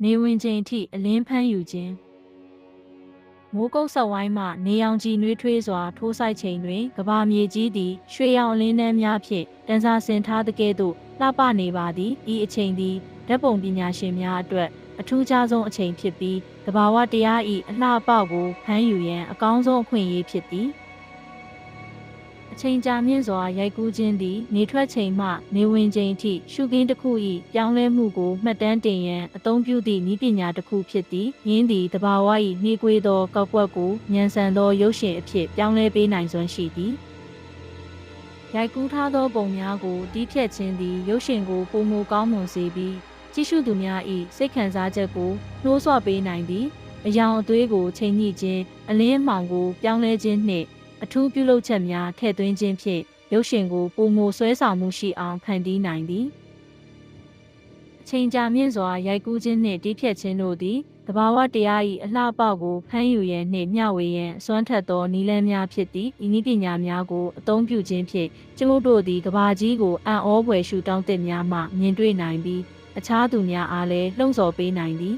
နေဝင်ချိန်ထိအလင်းဖမ်းယူခြင်းမိုးကုတ်ဆက်ဝိုင်းမှနေရောင်ခြည်နှွေးထွေးစွာထိုးဆိုင်ချိန်တွင်ကဘာမြေကြီးသည်ရွှေရောင်အလင်းနှန်းများဖြင့်တန်းစားဆင်ထားသကဲ့သို့လှပနေပါသည်ဤအချိန်သည်ဓာတ်ပုံပညာရှင်များအတွက်အထူးခြားဆုံးအချိန်ဖြစ်ပြီးသဘာဝတရား၏အလှအပကိုဖမ်းယူရန်အကောင်းဆုံးအခွင့်အရေးဖြစ်သည်အချိန်ကြာမြင့်စွာရိုက်ကူးခြင်းသည်နေထွက်ချိန်မှနေဝင်ချိန်ထိရှုခင်းတစ်ခု၏ပြောင်းလဲမှုကိုမှတ်တမ်းတင်ရန်အသုံးပြုသည့်နည်းပညာတစ်ခုဖြစ်သည်ယင်းသည်သဘာဝ၏နှေးကွေးသောကောက်ကွက်ကိုဉာဏ်ဆန်သောရုပ်ရှင်အဖြစ်ပြောင်းလဲပေးနိုင်စွမ်းရှိသည်ရိုက်ကူးထားသောပုံများကိုတီးဖြတ်ခြင်းသည်ရုပ်ရှင်ကိုပုံမကောင်းမွန်စေပြီးကြည့်ရှုသူများ၏စိတ်ခံစားချက်ကိုနှိုးဆွပေးနိုင်သည်အယောင်အသွေးကိုချိန်ညှိခြင်းအလင်းအမှောင်ကိုပြောင်းလဲခြင်းနှင့်အထူးပြုလုပ်ချက်များထည့်သွင်းခြင်းဖြင့်ရုပ်ရှင်ကိုပုံမဆွဲဆောင်မှုရှိအောင်ဖန်တီးနိုင်သည်အချိန်ကြာမြင့်စွာရိုက်ကူးခြင်းနှင့်တီးဖြတ်ခြင်းတို့သည်သဘာဝတရား၏အလှပကိုဖမ်းယူရန်နှင့်မျှဝေရန်အစွမ်းထက်သောနည်းလမ်းများဖြစ်သည့်ဤနည်းပညာများကိုအသုံးပြုခြင်းဖြင့်ကျွန်ုပ်တို့သည်ကဘာကြီးကိုအံ့ဩဖွယ်ရှုတောင်းသည့်များမှမြင်တွေ့နိုင်ပြီးအခြားသူများအားလည်းလှုံ့ဆော်ပေးနိုင်သည်